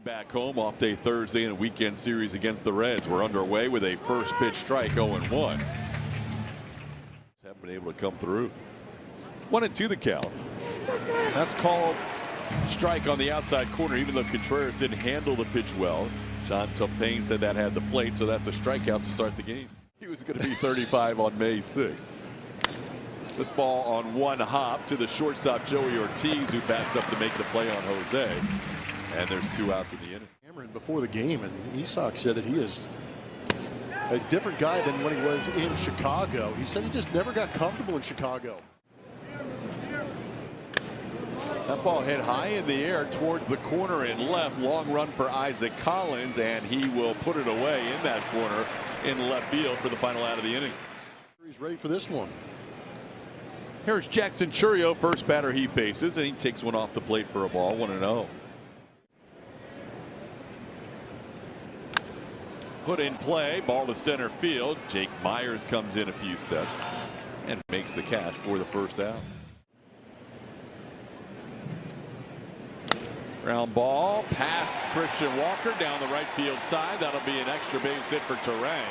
Back home off day Thursday in a weekend series against the Reds. We're underway with a first pitch strike 0-1. Haven't been able to come through. 1-2 the count. That's called strike on the outside corner, even though Contreras didn't handle the pitch well. John Tumpain said that had the plate, so that's a strikeout to start the game. He was going to be 35 on May 6th. This ball on one hop to the shortstop Joey Ortiz, who backs up to make the play on Jose. And there's 2 outs in the inning. Cameron before the game, and Isak said that he is a different guy than when he was in Chicago. He said he just never got comfortable in Chicago. That ball hit high in the air towards the corner and left. Long run for Isaac Collins, and he will put it away in that corner in left field for the final out of the inning. He's ready for this one. Here's Jackson Chourio, first batter he faces, and he takes one off the plate for a ball, 1-0. Put in play, ball to center field. Jake Myers comes in a few steps and makes the catch for the first out. Ground ball past Christian Walker down the right field side. That'll be an extra base hit for Turang.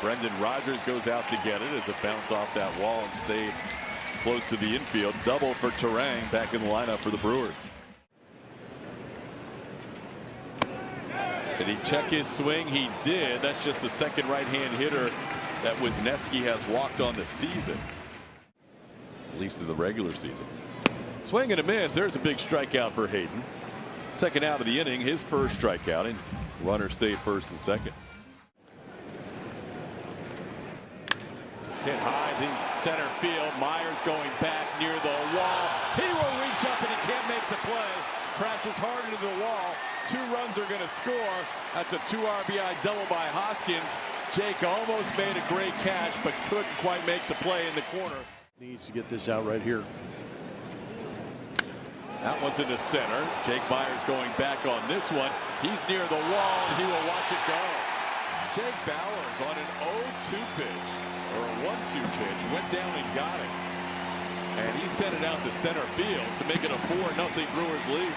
Brendan Rodgers goes out to get it as it bounced off that wall and stayed close to the infield. Double for Turang, back in the lineup for the Brewers. Did he check his swing? He did. That's just the second right-hand hitter that Wisniewski has walked on the season, at least in the regular season. Swing and a miss. There's a big strikeout for Hayden. Second out of the inning, his first strikeout, and runner stayed first and second. Hit high to center field. Myers going back near the wall. He will reach up and he can't make the play. Crashes hard into the wall. 2 runs are going to score. That's a 2 RBI double by Hoskins. Jake almost made a great catch, but couldn't quite make the play in the corner. Needs to get this out right here. That one's into center. Jake Myers going back on this one. He's near the wall, and he will watch it go. Jake Bowers on an 0-2 pitch, or a 1-2 pitch, went down and got it. And he sent it out to center field to make it a 4-0 Brewers lead.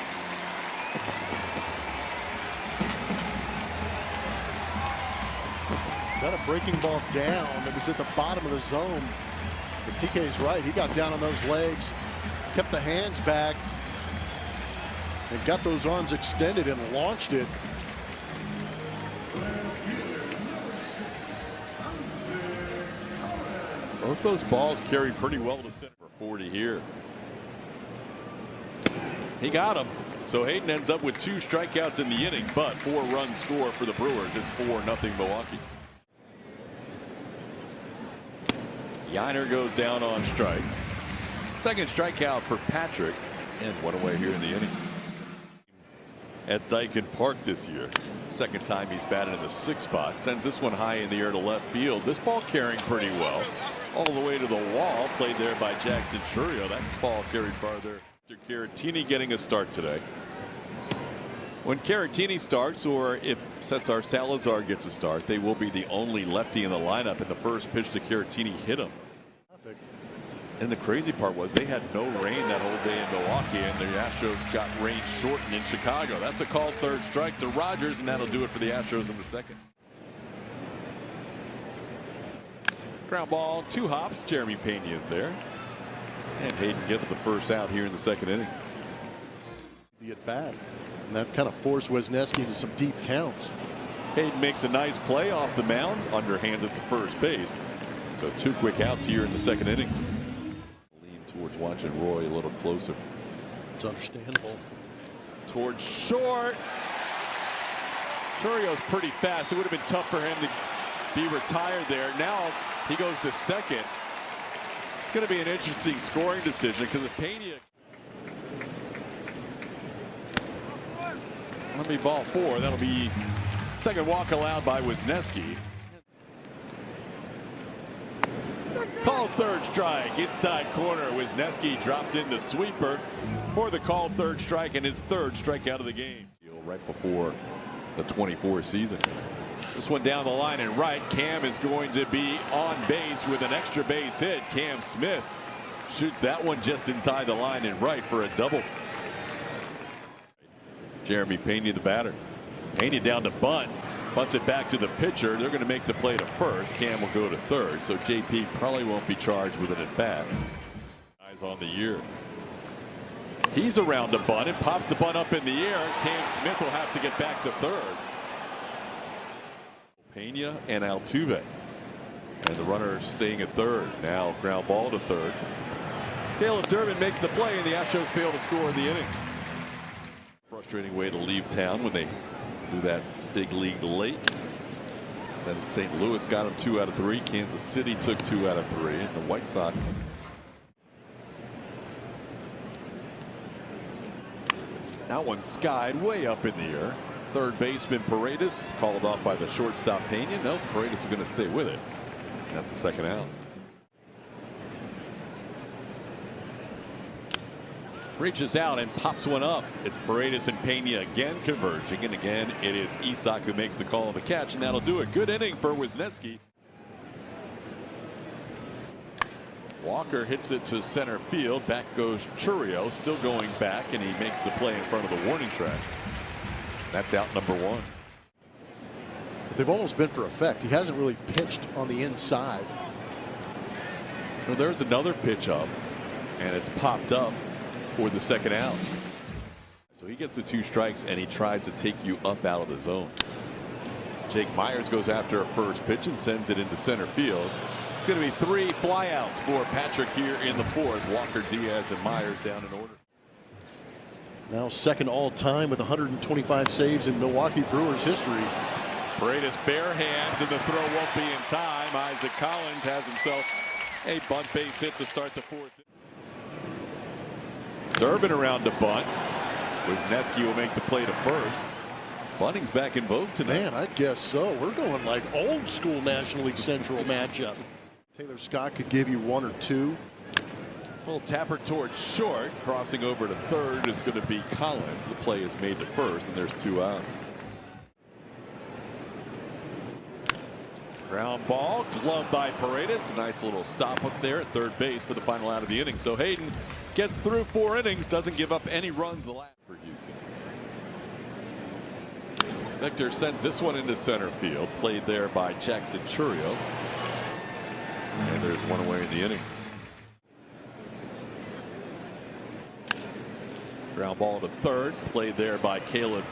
Got a breaking ball down. It was at the bottom of the zone. But TK's right. He got down on those legs, kept the hands back, and got those arms extended and launched it. Both those balls carried pretty well to center for 40 here. He got him. So Hayden ends up with 2 strikeouts in the inning, but 4-run score for the Brewers. It's 4-0 Milwaukee. Yiner goes down on strikes. Second strikeout for Patrick, and one away here in the inning. At Dyken Park this year. Second time he's batted in the 6th spot. Sends this one high in the air to left field. This ball carrying pretty well. All the way to the wall. Played there by Jackson Chourio. That ball carried farther. Caratini getting a start today. When Caratini starts, or if Cesar Salazar gets a start, they will be the only lefty in the lineup, and the first pitch to Caratini hit him. And the crazy part was they had no rain that whole day in Milwaukee, and the Astros got rain shortened in Chicago. That's a called third strike to Rodgers, and that'll do it for the Astros in the second. Ground ball, 2 hops. Jeremy Pena is there. And Hayden gets the first out here in the second inning. The at bat, and that kind of forced Wisniewski into some deep counts. Hayden makes a nice play off the mound, underhands it to first base. So 2 quick outs here in the second inning. Lean towards watching Roy a little closer. It's understandable. Towards short. Chourio's pretty fast. It would have been tough for him to be retired there. Now he goes to second. It's going to be an interesting scoring decision because if Pena. That'll be ball 4. That'll be second walk allowed by Wisniewski. Called third strike, inside corner. Wisniewski drops in the sweeper for the called third strike and his 3rd strikeout of the game. Right before the 24 season. This one down the line and right. Cam is going to be on base with an extra base hit. Cam Smith shoots that one just inside the line and right for a double. Jeremy Pena, the batter. Pena down to bunt. Bunts it back to the pitcher. They're going to make the play to first. Cam will go to third. So JP probably won't be charged with an at bat. Eyes on the year. He's around the bunt and pops the bunt up in the air. Cam Smith will have to get back to third. Pena and Altuve. And the runner staying at third. Now ground ball to third. Caleb Durbin makes the play and the Astros fail to score in the inning. Frustrating way to leave town when they do that big league late. Then St. Louis got him 2 out of 3. Kansas City took 2 out of 3. And the White Sox. That one skied way up in the air. Third baseman Paredes called off by the shortstop Pena. No, Paredes is going to stay with it. That's the second out. Reaches out and pops one up. It's Paredes and Pena again converging. And again, it is Isak who makes the call of the catch. And that'll do it. Good inning for Wisniewski. Walker hits it to center field. Back goes Churio, still going back, and he makes the play in front of the warning track. That's out number 1. They've almost been for effect. He hasn't really pitched on the inside. Well, there's another pitch up, and it's popped up for the second out. So he gets the 2 strikes, and he tries to take you up out of the zone. Jake Myers goes after a first pitch and sends it into center field. It's going to be 3 flyouts for Patrick here in the 4th. Walker, Diaz, and Myers down in order. Now second all time with 125 saves in Milwaukee Brewers history. Paredes bare hands, and the throw won't be in time. Isaac Collins has himself a bunt base hit to start the 4th. Durbin around to bunt. Wisniewski will make the play to first. Bunting's back in vogue tonight. Man, I guess so. We're going like old school National League Central matchup. Taylor Scott could give you 1 or 2. Little tapper towards short. Crossing over to third is going to be Collins. The play is made to first, and there's 2 outs. Ground ball, gloved by Paredes. A nice little stop up there at third base for the final out of the inning. So Hayden gets through 4 innings, doesn't give up any runs allowed for Houston. Victor sends this one into center field, played there by Jackson Churio. And there's 1 away in the inning. Ground ball to third, played there by Caleb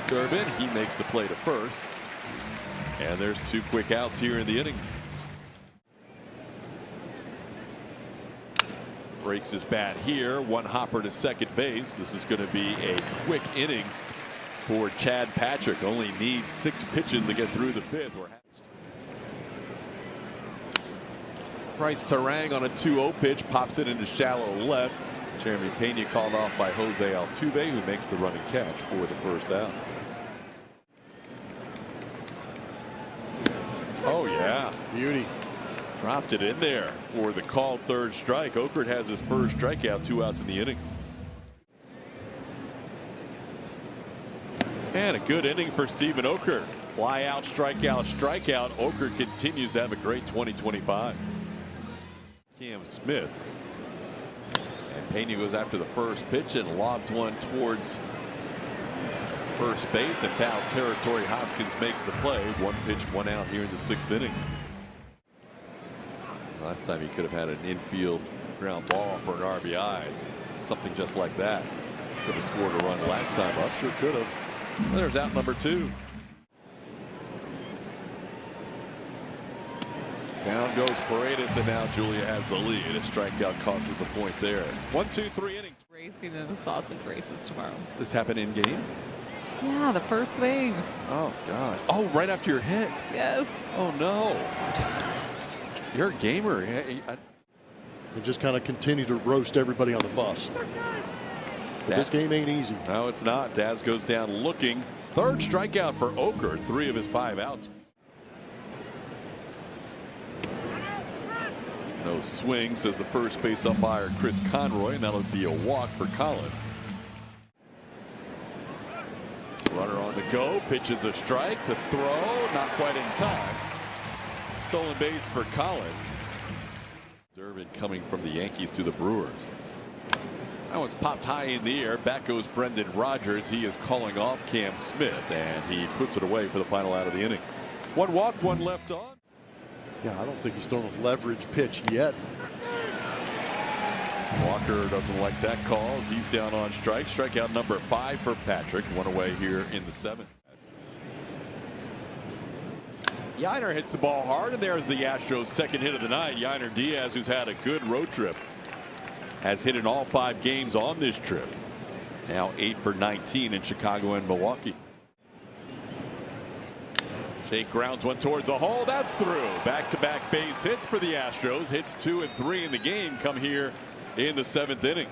Durbin. He makes the play to first. And there's 2 quick outs here in the inning. Breaks his bat here. 1 hopper to second base. This is going to be a quick inning for Chad Patrick. Only needs 6 pitches to get through the 5th. Bryce Terang on a 2-0 pitch pops it into shallow left. Jeremy Pena called off by Jose Altuve, who makes the running catch for the first out. Oh yeah, Beauty. Dropped it in there for the called 3rd strike. Okert has his first strikeout, 2 outs in the inning. And a good inning for Stephen Okert. Fly out, strikeout, strikeout. Okert continues to have a great 2025. Cam Smith. And Pena goes after the first pitch and lobs one towards first base, and foul territory. Hoskins makes the play. 1 pitch, 1 out here in the 6th inning. Last time he could have had an infield ground ball for an RBI. Something just like that. Could have scored a run last time up. Sure could have. There's out number 2. Down goes Paredes, and now Julia has the lead. A strikeout costs us a point there. 1, 2, 3 innings. Racing in the sausage races tomorrow. This happened in game? Yeah, the first thing. Oh, God. Oh, right after your hit. Yes. Oh, no. You're a gamer. And just kind of continue to roast everybody on the bus. But this game ain't easy. No, it's not. Daz goes down looking. 3rd strikeout for Okert. 3 of his 5 outs. No swing, says the first base umpire Chris Conroy, and that'll be a walk for Collins. Runner on the go, pitches a strike, the throw, not quite in time. Stolen base for Collins. Durbin coming from the Yankees to the Brewers. That one's popped high in the air. Back goes Brendan Rodgers. He is calling off Cam Smith, and he puts it away for the final out of the inning. One walk, one left on. Yeah, I don't think he's thrown a leverage pitch yet. Walker doesn't like that call as he's down on strike. Strikeout number 5 for Patrick. One away here in the 7th. Yainer hits the ball hard, and there's the Astros' second hit of the night. Yainer Diaz, who's had a good road trip, has hit in all 5 games on this trip. Now 8 for 19 in Chicago and Milwaukee. Jake grounds one towards the hole. That's through. Back-to-back base hits for the Astros. Hits 2 and 3 in the game come here in the 7th inning.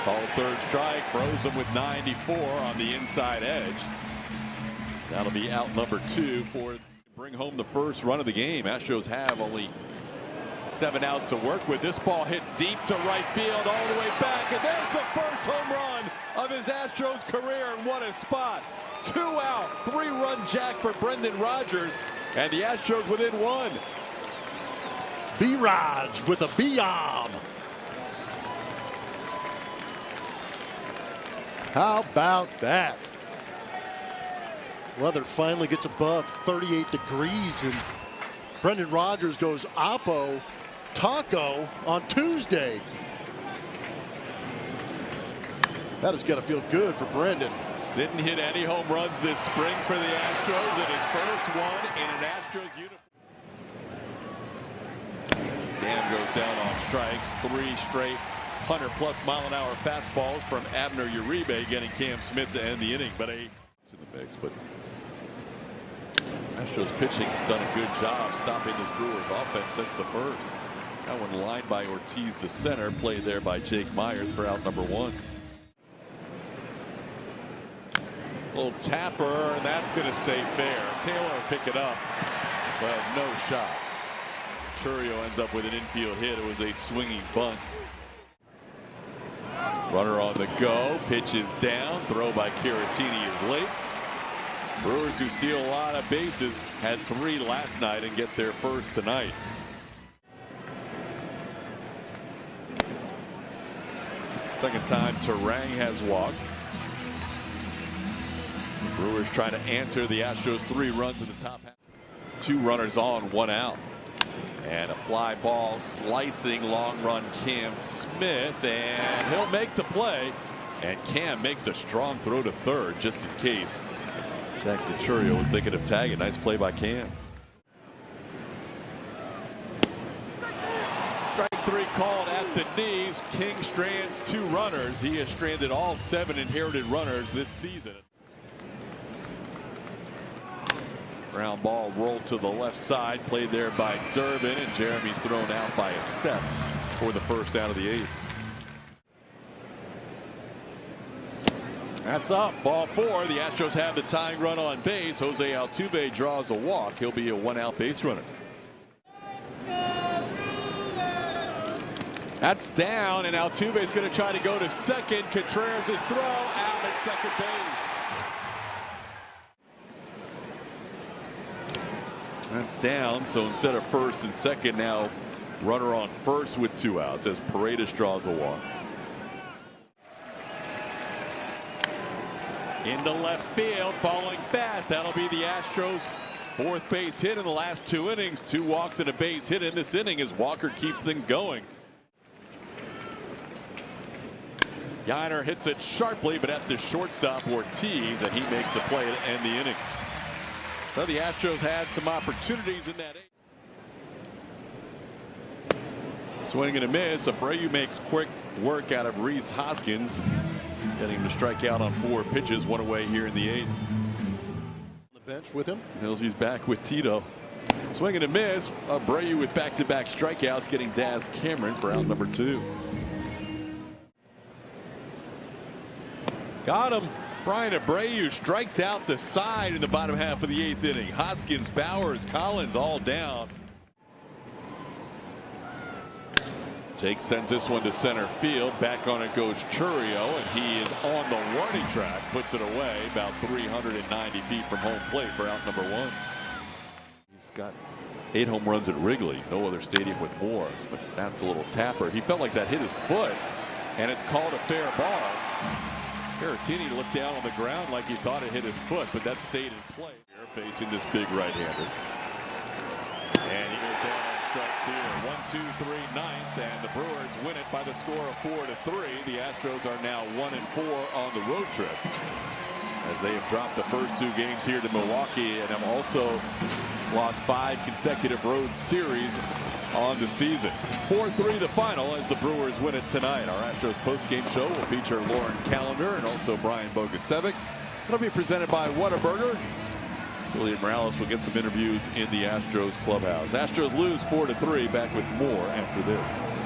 Called third strike. Froze him with 94 on the inside edge. That'll be out number 2 for bring home the first run of the game. Astros have only 7 outs to work with. This ball hit deep to right field all the way back, and there's the first home run of his Astros career, and what a spot. 2 out, 3-run jack for Brendan Rodgers, and the Astros within 1. B-Raj with a B-Omb. How about that? Weather finally gets above 38 degrees, and Brendan Rodgers goes Oppo Taco on Tuesday. That is going to feel good for Brendan. Didn't hit any home runs this spring for the Astros, and his first one in an Astros uniform. Cam goes down on strikes. 3 straight 100+ mile-an-hour fastballs from Abner Uribe, getting Cam Smith to end the inning. But it's in the mix. But Astros pitching has done a good job stopping this Brewers offense since the first. That one lined by Ortiz to center, played there by Jake Myers for out number 1. Little tapper, and that's going to stay fair. Taylor will pick it up, but no shot. Churio ends up with an infield hit. It was a swinging bunt. Runner on the go. Pitch is down. Throw by Caratini is late. Brewers, who steal a lot of bases, had 3 last night and get their first tonight. Second time Terang has walked. The Brewers trying to answer the Astros 3 runs in the top half. 2 runners on, 1 out. And a fly ball slicing long run Cam Smith, and he'll make the play. And Cam makes a strong throw to third just in case Jackson Churio was thinking of tagging. Nice play by Cam. Strike 3 called at the knees. King strands 2 runners. He has stranded all 7 inherited runners this season. Ground ball rolled to the left side, played there by Durbin, and Jeremy's thrown out by a step for the first out of the 8th. That's up, ball 4. The Astros have the tying run on base. Jose Altuve draws a walk. He'll be a 1-out base runner. That's down, and Altuve's going to try to go to second. Contreras' throw out at second base. That's down, so instead of first and second, now runner on first with 2 outs as Paredes draws a walk. Into left field, falling fast. That'll be the Astros' 4th base hit in the last 2 innings. 2 walks and a base hit in this inning as Walker keeps things going. Yainer hits it sharply, but at the shortstop Ortiz, and he makes the play to end the inning. So the Astros had some opportunities in that 8th. Swing and a miss. Abreu makes quick work out of Rhys Hoskins, getting him to strike out on 4 pitches. 1 away here in the 8th. On the bench with him. Millsy's back with Tito. Swing and a miss. Abreu with back-to-back strikeouts, getting Daz Cameron for out number 2. Got him. Brian Abreu strikes out the side in the bottom half of the 8th inning. Hoskins, Bowers, Collins all down. Jake sends this one to center field. Back on it goes Churio, and he is on the warning track. Puts it away about 390 feet from home plate for out number 1. He's got 8 home runs at Wrigley. No other stadium with more. But that's a little tapper. He felt like that hit his foot, and it's called a fair ball. Caratini looked down on the ground like he thought it hit his foot, but that stayed in play. Facing this big right-hander. And he goes down on strikes here. 1, 2, 3, ninth, and the Brewers win it by the score of 4-3. The Astros are now 1-4 on the road trip, as they have dropped the first 2 games here to Milwaukee and have also lost 5 consecutive road series on the season. 4-3 the final as the Brewers win it tonight. Our Astros post-game show will feature Lauren Callender and also Brian Bogusevic. It'll be presented by Whataburger. Julian Morales will get some interviews in the Astros clubhouse. Astros lose 4-3. Back with more after this.